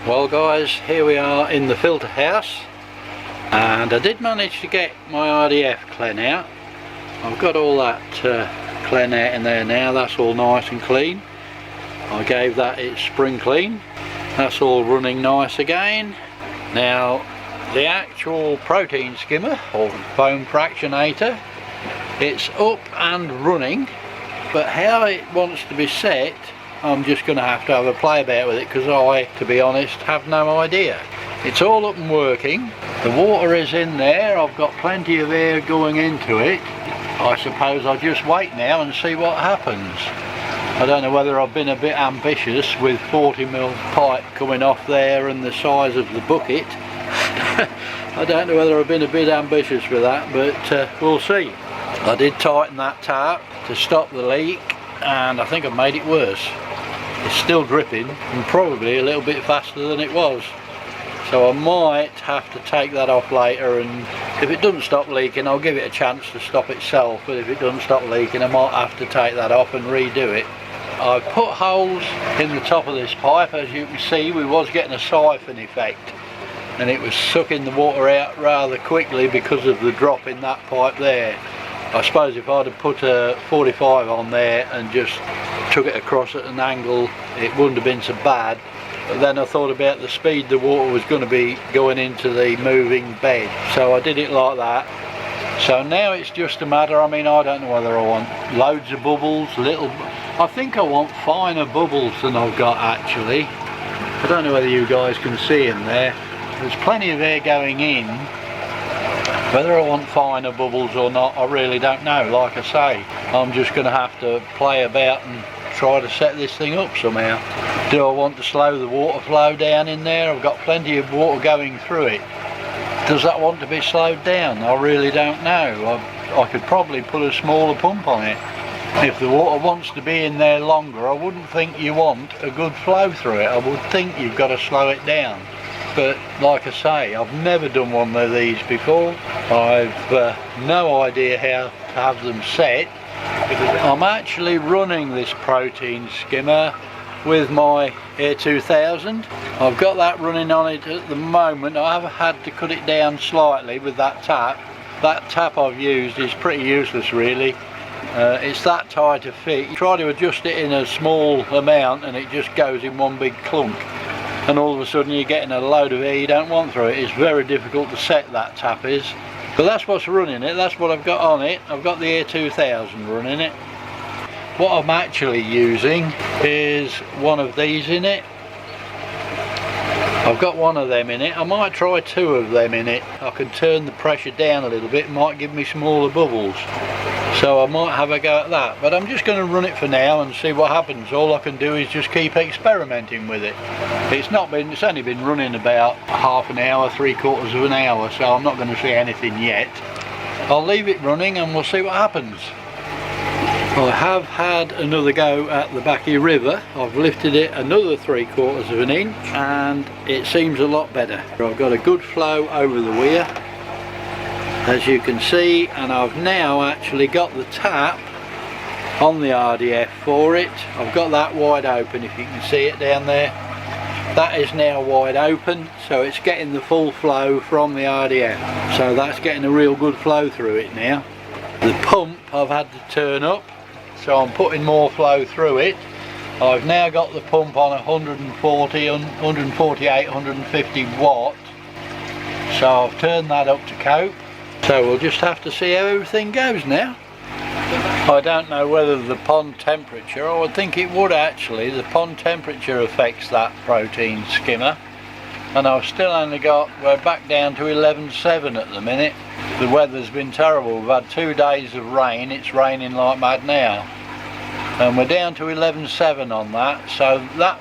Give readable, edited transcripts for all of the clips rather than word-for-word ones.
Well guys, here we are in the filter house, and I did manage to get my RDF clen out. I've got all that clen out in there now. That's all nice and clean. I gave that its spring clean. That's all running nice again. Now the actual protein skimmer or foam fractionator, it's up and running, but how it wants to be set, I'm just going to have a play about with it, because I, to be honest, have no idea. It's all up and working. The water is in there. I've got plenty of air going into it. I suppose I'll just wait now and see what happens. I don't know whether I've been a bit ambitious with 40mm pipe coming off there and the size of the bucket. I don't know whether I've been a bit ambitious with that, but we'll see. I did tighten that tap to stop the leak, and I think I've made it worse. It's still dripping, and probably a little bit faster than it was. So I might have to take that off later, and if it doesn't stop leaking, I'll give it a chance to stop itself. But if it doesn't stop leaking, I might have to take that off and redo it. I've put holes in the top of this pipe. As you can see, we was getting a siphon effect, and it was sucking the water out rather quickly because of the drop in that pipe there. I suppose if I'd have put a 45 on there and just took it across at an angle, it wouldn't have been so bad. But then I thought about the speed the water was going to be going into the moving bed, so I did it like that. So now it's just a matter, I mean, I don't know whether I want loads of bubbles, I think I want finer bubbles than I've got actually. I don't know whether you guys can see them there. There's plenty of air going in. Whether I want finer bubbles or not, I really don't know. Like I say, I'm just going to have to play about and try to set this thing up somehow. Do I want to slow the water flow down in there? I've got plenty of water going through it. Does that want to be slowed down? I really don't know. I could probably put a smaller pump on it. If the water wants to be in there longer, I wouldn't think you want a good flow through it. I would think you've got to slow it down. But like I say, I've never done one of these before. I've no idea how to have them set. I'm actually running this protein skimmer with my Air 2000. I've got that running on it at the moment. I have had to cut it down slightly with that tap. That tap I've used is pretty useless really. It's that tight to fit. You try to adjust it in a small amount and it just goes in one big clunk. And all of a sudden you're getting a load of air you don't want through it. It's very difficult to set, that tap is. But that's what's running it, that's what I've got on it. I've got the Air 2000 running it. What I'm actually using is one of these in it. I've got one of them in it. I might try two of them in it. I can turn the pressure down a little bit, it might give me smaller bubbles. So I might have a go at that, but I'm just going to run it for now and see what happens. All I can do is just keep experimenting with it. It's only been running about half an hour, 3/4 of an hour, so I'm not going to see anything yet. I'll leave it running and we'll see what happens. I have had another go at the Backy River. I've lifted it another 3/4 of an inch and it seems a lot better. I've got a good flow over the weir, as you can see, and I've now actually got the tap on the RDF for it. I've got that wide open, if you can see it down there. That is now wide open, so it's getting the full flow from the RDF. So that's getting a real good flow through it now. The pump I've had to turn up, so I'm putting more flow through it. I've now got the pump on 140, 148, 150 watt. So I've turned that up to cope. So we'll just have to see how everything goes now. I don't know whether the pond temperature, I would think it would actually, the pond temperature affects that protein skimmer. And I've still only got, we're back down to 11.7 at the minute. The weather's been terrible, we've had 2 days of rain, it's raining like mad now. And we're down to 11.7 on that, so that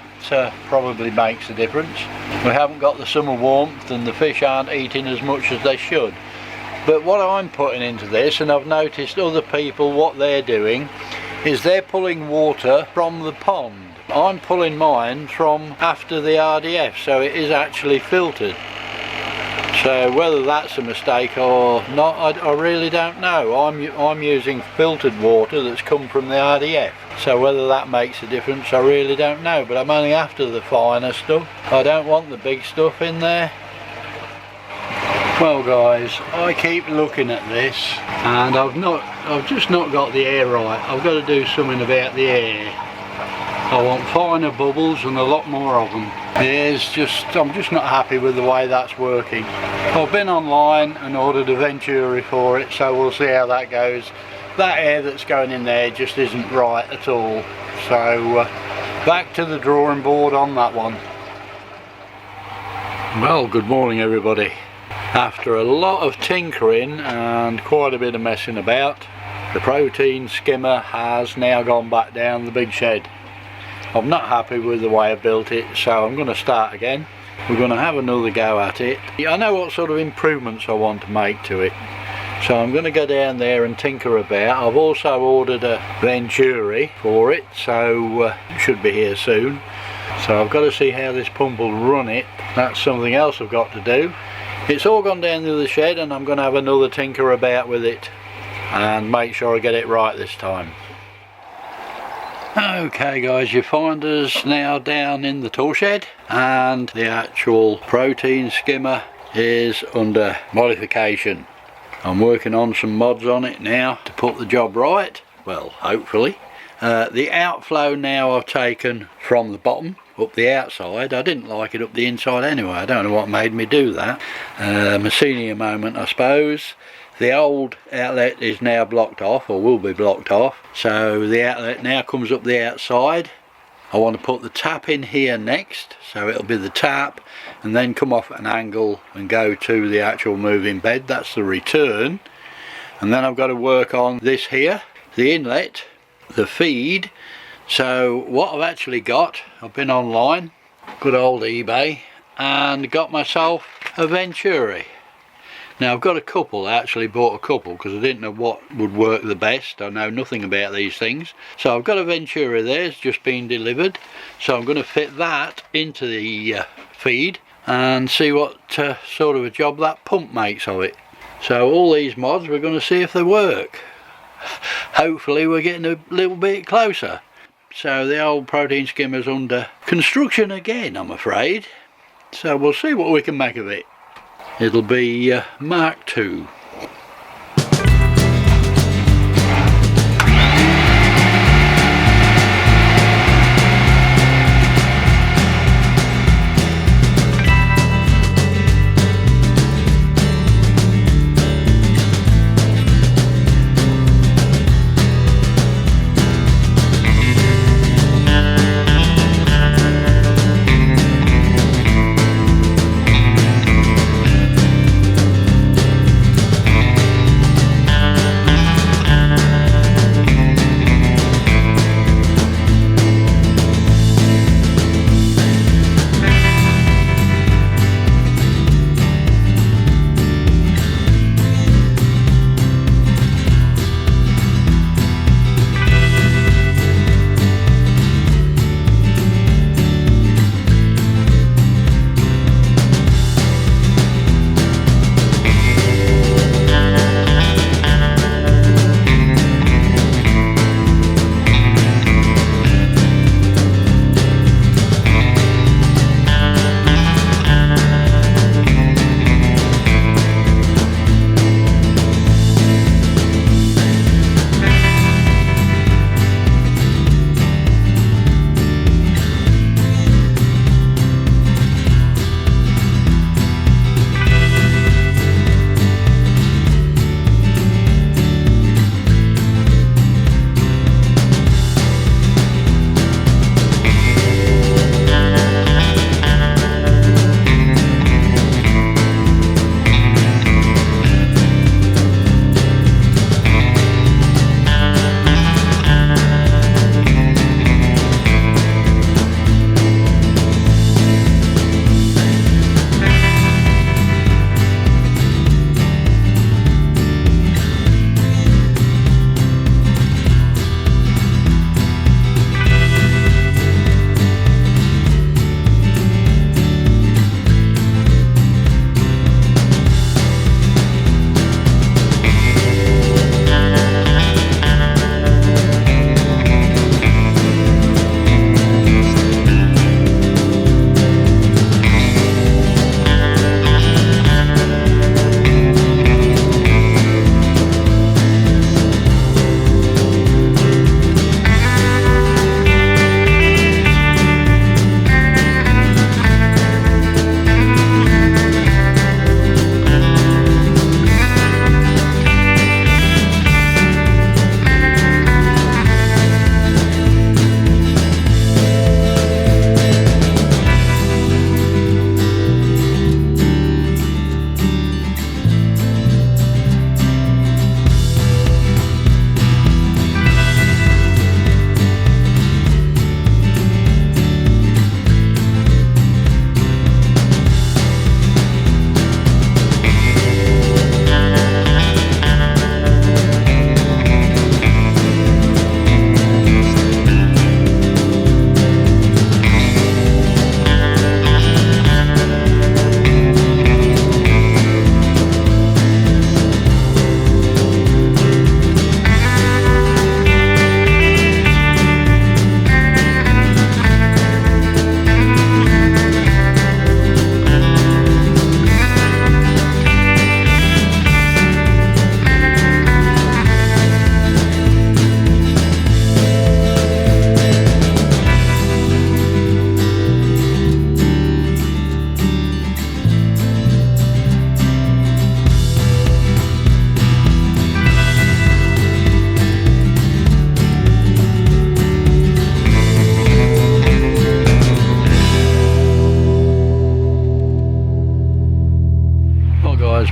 probably makes a difference. We haven't got the summer warmth and the fish aren't eating as much as they should. But what I'm putting into this, and I've noticed other people, what they're doing is they're pulling water from the pond. I'm pulling mine from after the RDF, so it is actually filtered. So whether that's a mistake or not, I really don't know. I'm using filtered water that's come from the RDF, so whether that makes a difference I really don't know, but I'm only after the finer stuff. I don't want the big stuff in there. Well guys, I keep looking at this and I've just not got the air right. I've got to do something about the air. I want finer bubbles and a lot more of them. I'm just not happy with the way that's working. I've been online and ordered a Venturi for it, so we'll see how that goes. That air that's going in there just isn't right at all. So back to the drawing board on that one. Well, good morning everybody. After a lot of tinkering and quite a bit of messing about, the Protein Skimmer has now gone back down the big shed. I'm not happy with the way I built it, so I'm going to start again. We're going to have another go at it. I know what sort of improvements I want to make to it, so I'm going to go down there and tinker about. I've also ordered a Venturi for it, so it should be here soon. So I've got to see how this pump will run it. That's something else I've got to do. It's all gone down to the shed and I'm going to have another tinker about with it and make sure I get it right this time. Okay guys, you find us now down in the tool shed and the actual Protein Skimmer is under modification. I'm working on some mods on it now to put the job right, well hopefully. The outflow now I've taken from the bottom up the outside. I didn't like it up the inside anyway. I don't know what made me do that. A senior moment I suppose. The old outlet is now blocked off, or will be blocked off, so the outlet now comes up the outside. I want to put the tap in here next, so it'll be the tap and then come off at an angle and go to the actual moving bed. That's the return. And then I've got to work on this here, the inlet, the feed. So what I've actually got, I've been online, good old eBay, and got myself a Venturi. Now I've got a couple, I actually bought a couple because I didn't know what would work the best. I know nothing about these things. So I've got a Venturi there, it's just been delivered. So I'm going to fit that into the feed and see what sort of a job that pump makes of it. So all these mods, we're going to see if they work. Hopefully we're getting a little bit closer. So the old Protein Skimmer's under construction again, I'm afraid. So we'll see what we can make of it. It'll be Mark II.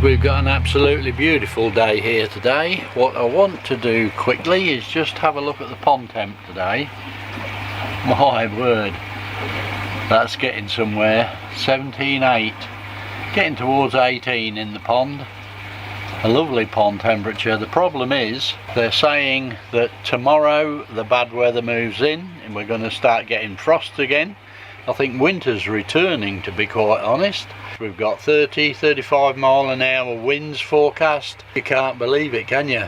We've got an absolutely beautiful day here today. What I want to do quickly is just have a look at the pond temp today. My word, that's getting somewhere. 17.8, getting towards 18 in the pond. A lovely pond temperature. The problem is they're saying that tomorrow the bad weather moves in and we're going to start getting frost again. I think winter's returning, to be quite honest. We've got 30-35 mile an hour winds forecast. You can't believe it, can you?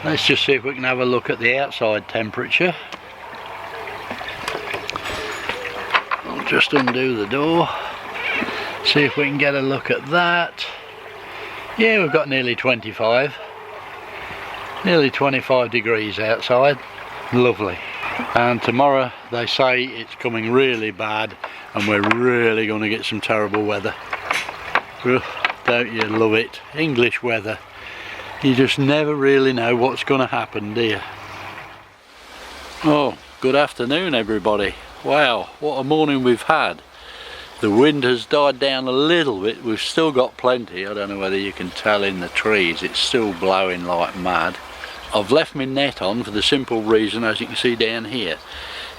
Let's just see if we can have a look at the outside temperature. I'll just undo the door, see if we can get a look at that. Yeah, we've got nearly 25 degrees outside. Lovely. And tomorrow they say it's coming really bad and we're really going to get some terrible weather. Don't you love it? English weather. You just never really know what's going to happen, do you? Oh, good afternoon everybody. Wow, what a morning we've had. The wind has died down a little bit. We've still got plenty. I don't know whether you can tell in the trees, it's still blowing like mad. I've left my net on for the simple reason, as you can see down here,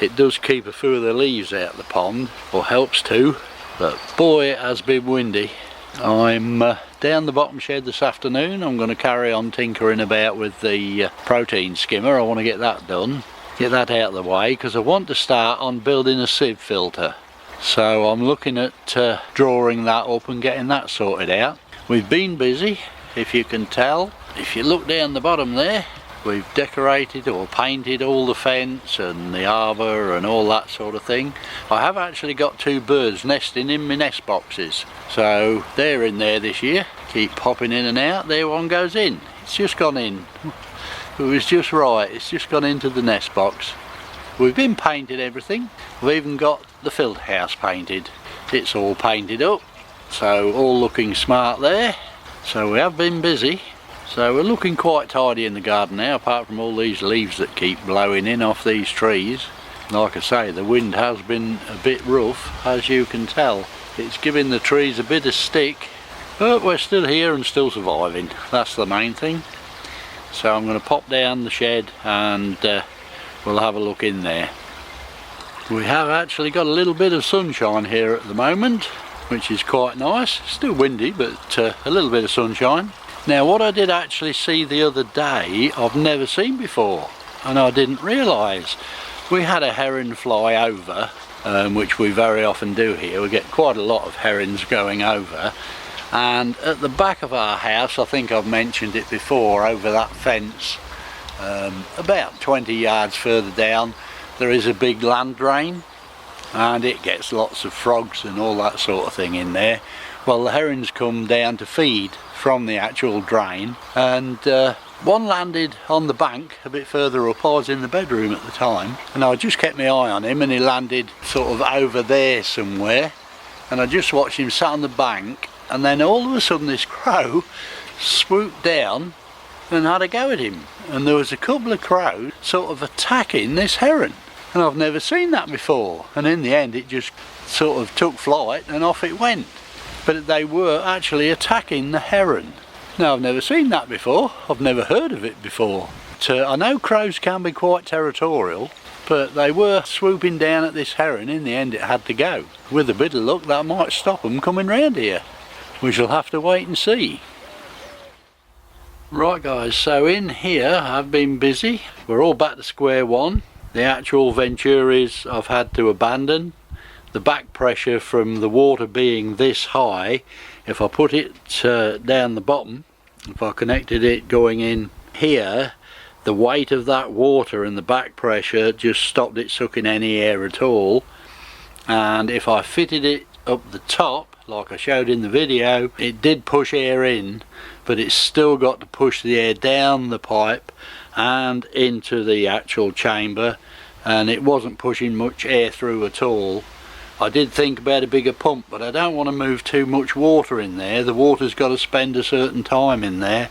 it does keep a few of the leaves out of the pond, or helps to, but boy it has been windy. I'm down the bottom shed this afternoon. I'm going to carry on tinkering about with the protein skimmer. I want to get that done, get that out of the way, because I want to start on building a sieve filter. So I'm looking at drawing that up and getting that sorted out. We've been busy, if you can tell. If you look down the bottom there, we've decorated or painted all the fence and the arbour and all that sort of thing. I have actually got two birds nesting in my nest boxes, so they're in there this year. Keep popping in and out. There one goes in. It's just gone in. It was just right. It's just gone into the nest box. We've been painted everything. We've even got the filter house painted. It's all painted up, so all looking smart there. So we have been busy. So we're looking quite tidy in the garden now, apart from all these leaves that keep blowing in off these trees. Like I say, the wind has been a bit rough, as you can tell. It's giving the trees a bit of stick, but we're still here and still surviving. That's the main thing. So I'm going to pop down the shed and we'll have a look in there. We have actually got a little bit of sunshine here at the moment, which is quite nice. Still windy, but a little bit of sunshine. Now what I did actually see the other day, I've never seen before, and I didn't realise. We had a heron fly over, which we very often do here. We get quite a lot of herons going over, and at the back of our house, I think I've mentioned it before, over that fence, about 20 yards further down, there is a big land drain, and it gets lots of frogs and all that sort of thing in there. Well, the herons come down to feed from the actual drain, and one landed on the bank a bit further up. I was in the bedroom at the time and I just kept my eye on him, and he landed sort of over there somewhere, and I just watched him sat on the bank, and then all of a sudden this crow swooped down and had a go at him, and there was a couple of crows sort of attacking this heron, and I've never seen that before, and in the end it just sort of took flight and off it went. But they were actually attacking the heron. Now I've never seen that before, I've never heard of it before. I know crows can be quite territorial, but they were swooping down at this heron. In the end it had to go. With a bit of luck that might stop them coming round here. We shall have to wait and see. Right guys, so in here I've been busy. We're all back to square one. The actual venturis I've had to abandon. The back pressure from the water being this high, if I put it down the bottom, if I connected it going in here, the weight of that water and the back pressure just stopped it sucking any air at all. And if I fitted it up the top, like I showed in the video, it did push air in, but it's still got to push the air down the pipe and into the actual chamber, and it wasn't pushing much air through at all. I did think about a bigger pump, but I don't want to move too much water in there. The water's got to spend a certain time in there,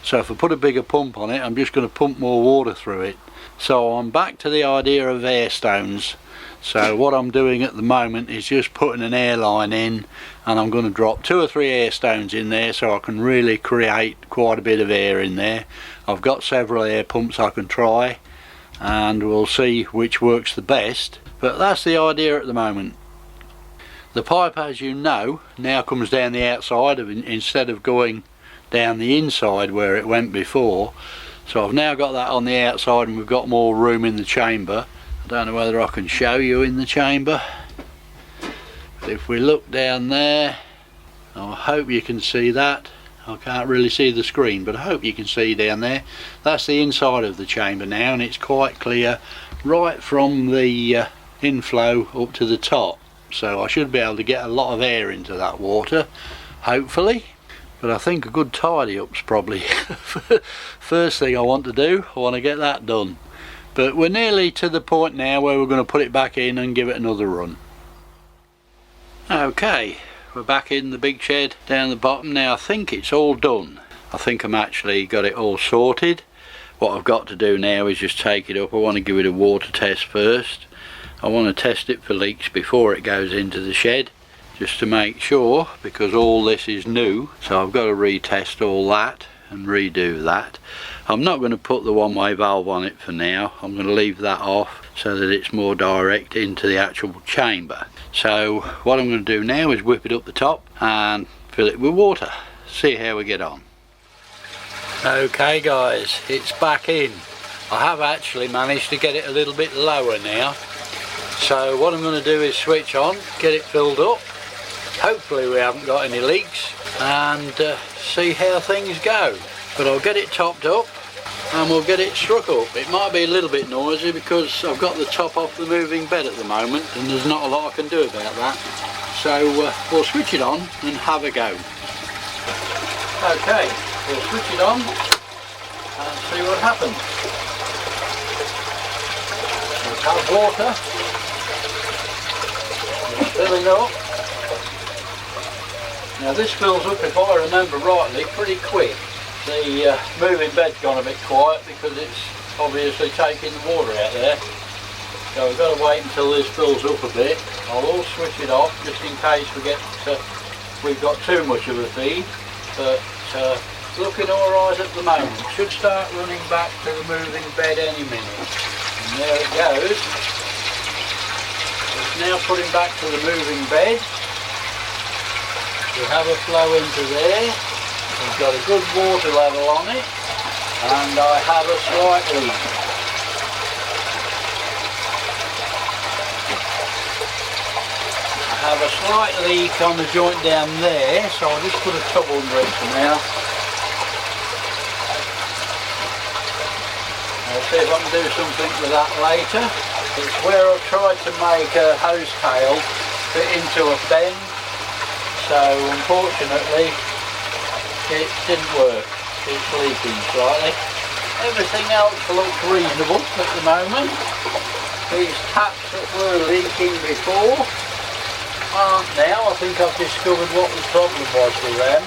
so if I put a bigger pump on it, I'm just going to pump more water through it. So I'm back to the idea of air stones. So what I'm doing at the moment is just putting an air line in, and I'm going to drop 2 or 3 air stones in there so I can really create quite a bit of air in there. I've got several air pumps I can try, and we'll see which works the best, but that's the idea at the moment. The pipe, as you know, now comes down the outside instead of going down the inside where it went before. So I've now got that on the outside, and we've got more room in the chamber. I don't know whether I can show you in the chamber, but if we look down there, I hope you can see that. I can't really see the screen, but I hope you can see down there. That's the inside of the chamber now, and it's quite clear right from the inflow up to the top. So I should be able to get a lot of air into that water, hopefully. But I think a good tidy up's probably first thing I want to do. I want to get that done. But we're nearly to the point now where we're going to put it back in and give it another run. Okay, we're back in the big shed down the bottom now. I think it's all done. I think I'm actually got it all sorted. What I've got to do now is just take it up. I want to give it a water test first. I want to test it for leaks before it goes into the shed, just to make sure, because all this is new, so I've got to retest all that and redo that. I'm not going to put the one-way valve on it for now. I'm going to leave that off so that it's more direct into the actual chamber. So what I'm going to do now is whip it up the top and fill it with water. See how we get on. Okay guys, it's back in. I have actually managed to get it a little bit lower now. So what I'm going to do is switch on, get it filled up. Hopefully we haven't got any leaks, and see how things go. But I'll get it topped up and we'll get it struck up. It might be a little bit noisy because I've got the top off the moving bed at the moment, and there's not a lot I can do about that. So we'll switch it on and have a go. Okay, we'll switch it on and see what happens. We'll have water. Filling up. Now this fills up, if I remember rightly, pretty quick. The moving bed's gone a bit quiet because it's obviously taking the water out there. So we've got to wait until this fills up a bit. I'll switch it off just in case we've got too much of a feed. But looking alright at the moment. Should start running back to the moving bed any minute. And there it goes. It's now putting back to the moving bed. We have a flow into there. We've got a good water level on it, and I have a slight leak. I have a slight leak on the joint down there, so I'll just put a tub under it for now. I'll see if I can do something with that later. It's where I've tried to make a hose tail fit into a bend, so unfortunately it didn't work. It's leaking slightly. Everything else looks reasonable at the moment. These taps that were leaking before aren't now. I think I've discovered what the problem was with them.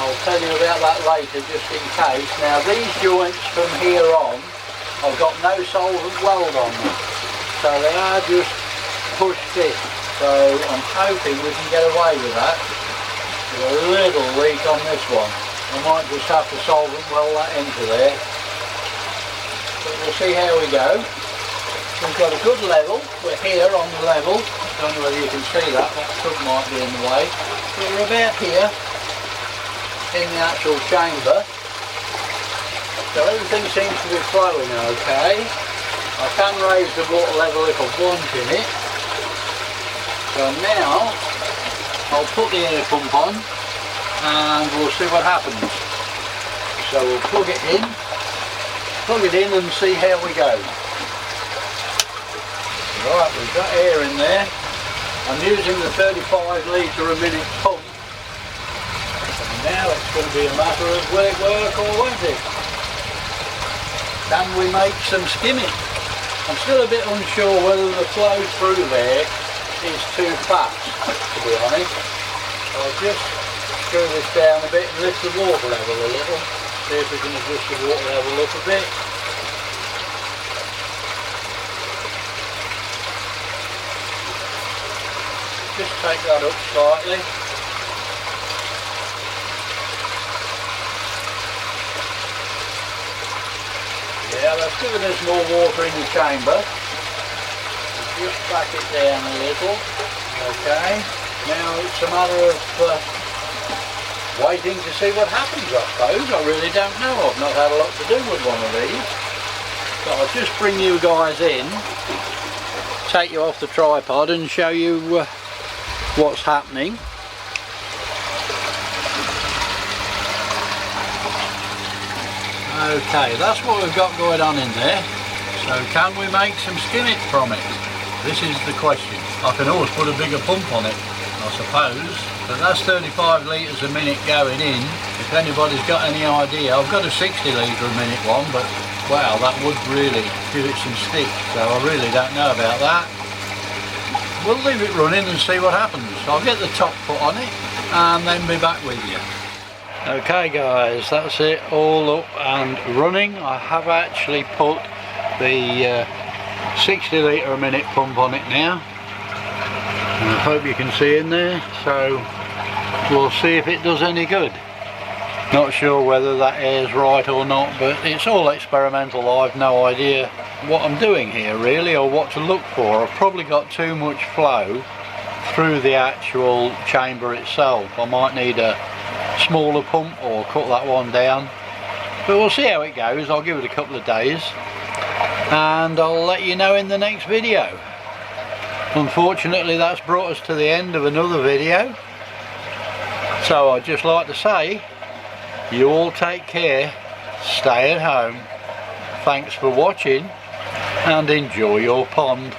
I'll tell you about that later just in case. Now these joints from here on, I've got no solvent weld on them, so they are just push fit. So I'm hoping we can get away with that. There's a little leak on this one. I might just have to solvent weld that into there. But we'll see how we go. We've got a good level. We're here on the level. I don't know whether you can see that. That tub might be in the way. But we're about here in the actual chamber. So everything seems to be flowing okay. I can raise the water level if I want in it. So now I'll put the air pump on and we'll see what happens. So we'll plug it in and see how we go. Right, we've got air in there. I'm using the 35 litre a minute pump. And now it's going to be a matter of will it work or won't it? Can we make some skimming? I'm still a bit unsure whether the flow through there is too fast, to be honest. I'll just screw this down a bit and lift the water level a little. See if we can adjust the water level up a bit. just take that up slightly. Yeah, let's give it some more water in the chamber. Just back it down a little. Okay, now it's a matter of waiting to see what happens, I suppose. I really don't know. I've not had a lot to do with one of these. So I'll just bring you guys in, take you off the tripod and show you what's happening. Okay, that's what we've got going on in there. So can we make some skimming from it? This is the question. I can always put a bigger pump on it, I suppose, but that's 35 litres a minute going in. If anybody's got any idea, I've got a 60 litre a minute one, but wow, that would really give it some stick, so I really don't know about that. We'll leave it running and see what happens. I'll get the top put on it and then be back with you. Okay guys, that's it all up and running. I have actually put the 60 litre a minute pump on it now. And I hope you can see in there, so we'll see if it does any good. Not sure whether that air's right or not, but it's all experimental. I've no idea what I'm doing here really, or what to look for. I've probably got too much flow through the actual chamber itself. I might need a smaller pump or cut that one down, but we'll see how it goes. I'll give it a couple of days and I'll let you know in the next video. Unfortunately, that's brought us to the end of another video, so I'd just like to say you all take care, stay at home, thanks for watching and enjoy your pond.